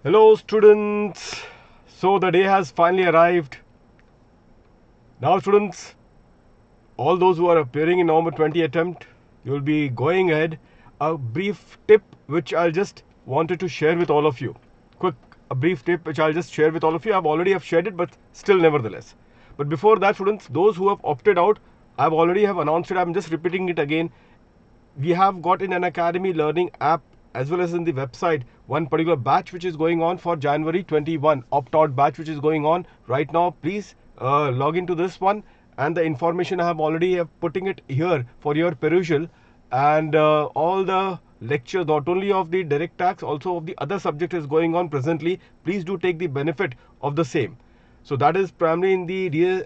Hello students. So the day has finally arrived. Now students, all those who are appearing in November 20 attempt, you will be going ahead. A brief tip which I'll just wanted to share with all of you. A brief tip which I'll just share with all of you. I've already shared it, but still nevertheless. But before that students, those who have opted out, I've already have announced it. I'm just repeating it again. We have got in an academy learning app as well as in the website one particular batch which is going on for January 21 opt-out batch which is going on right now. Please log into this one, and the information I have already putting it here for your perusal, and all the lecture not only of the direct tax also of the other subject is going on presently. Please do take the benefit of the same. So that is primarily in the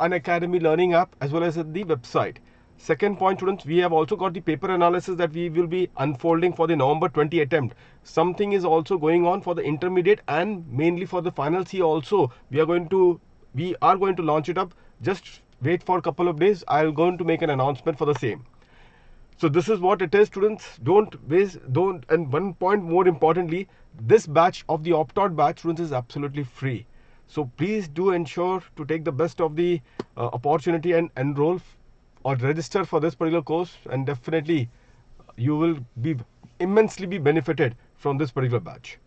Unacademy learning app as well as in the website. Second point students, we have also got the paper analysis that we will be unfolding for the November 20 attempt. Something is also going on for the intermediate and mainly for the final C also. We are going to launch it up. Just wait for a couple of days. I'm going to make an announcement for the same. So this is what it is students. Don't waste, don't, and one point more importantly, this batch of the opt-out batch students is absolutely free. So please do ensure to take the best of the opportunity and enroll or register for this particular course, and definitely you will be immensely be benefited from this particular batch.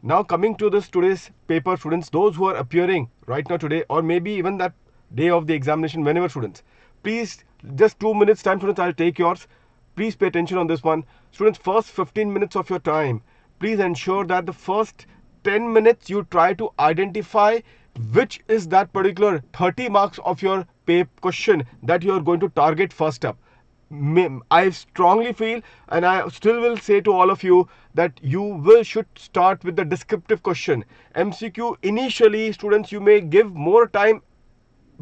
Now coming to this today's paper students, those who are appearing right now today or maybe even that day of the examination, whenever students, please just 2 minutes time students, I'll take yours. Please pay attention on this one students. First 15 minutes of your time, please ensure that the first 10 minutes you try to identify which is that particular 30 marks of your question that you are going to target first up. I strongly feel, and I still will say to all of you, that you should start with the descriptive question. MCQ initially students, you may give more time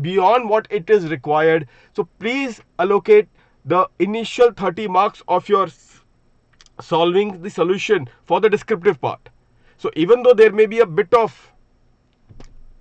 beyond what it is required. So please allocate the initial 30 marks of your solving the solution for the descriptive part. So even though there may be a bit of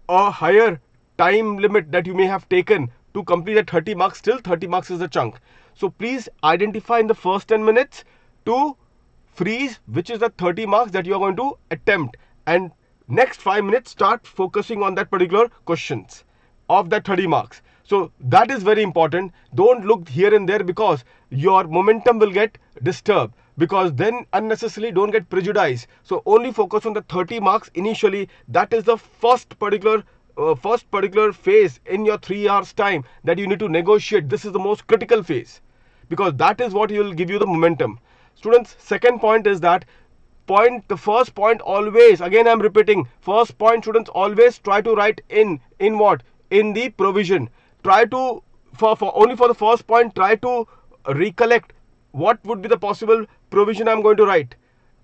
a higher time limit that you may have taken to complete that 30 marks, still 30 marks is a chunk. So please identify in the first 10 minutes to freeze which is the 30 marks that you are going to attempt, and next 5 minutes start focusing on that particular questions of that 30 marks. So that is very important. Don't look here and there because your momentum will get disturbed, because then unnecessarily don't get prejudiced. So only focus on the 30 marks initially. That is the first particular phase in your 3 hours time that you need to negotiate. This is the most critical phase because that is what will give you the momentum. Students, second point is that the first point always, again I'm repeating, first point students, always try to write in what, in the provision. Try to for only for the first point, try to recollect what would be the possible provision I'm going to write.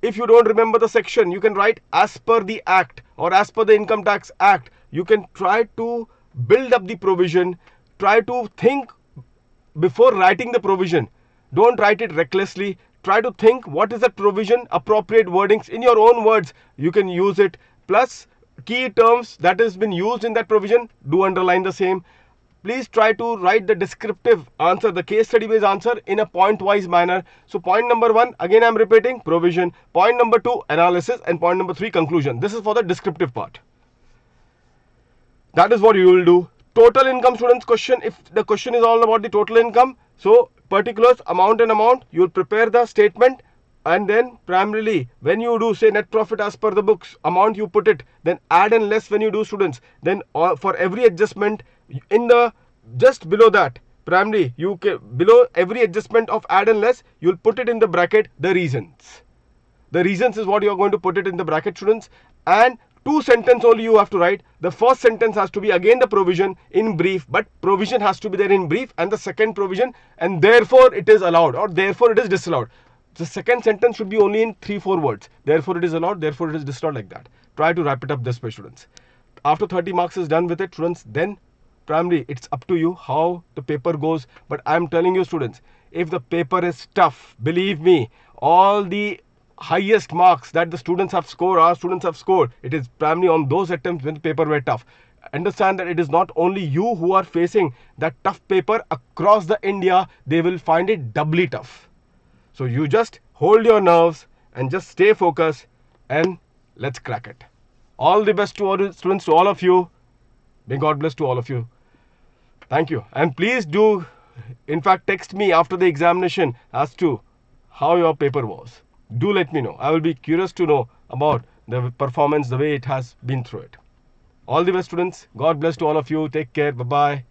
If you don't remember the section, you can write as per the act or as per the income tax act. You can try to build up the provision. Try to think before writing the provision. Don't write it recklessly. Try to think what is the provision, appropriate wordings in your own words. You can use it. Plus key terms that has been used in that provision, do underline the same. Please try to write the descriptive answer, the case study based answer in a point wise manner. So point number 1, again I'm repeating, provision. Point number 2, analysis, and point number 3, conclusion. This is for the descriptive part. That is what you will do. Total income students question, if the question is all about the total income, so particulars, amount and amount, you will prepare the statement, and then primarily when you do say net profit as per the books, amount you put it, then add and less when you do students, then for every adjustment in the just below that, primarily you can, below every adjustment of add and less, you will put it in the bracket the reasons. The reasons is what you are going to put it in the bracket students, and 2 sentences only you have to write. The first sentence has to be again the provision in brief, but provision has to be there in brief, and the second provision, and therefore it is allowed or therefore it is disallowed. The second sentence should be only in 3-4 words. Therefore it is allowed, therefore it is disallowed, like that. Try to wrap it up this way students. After 30 marks is done with it students, then primarily it's up to you how the paper goes. But I'm telling you students, if the paper is tough, believe me, all the highest marks that the students have scored, our students have scored, it is primarily on those attempts when the paper were tough. Understand that it is not only you who are facing that tough paper. Across the India, they will find it doubly tough. So you just hold your nerves and just stay focused, and Let's crack it. All the best to all students, to all of you. May God bless to all of you. Thank you. And please do, in fact, text me after the examination as to how your paper was. Do let me know. I will be curious to know about the performance, the way it has been through it. All the best, students. God bless to all of you. Take care. Bye-bye.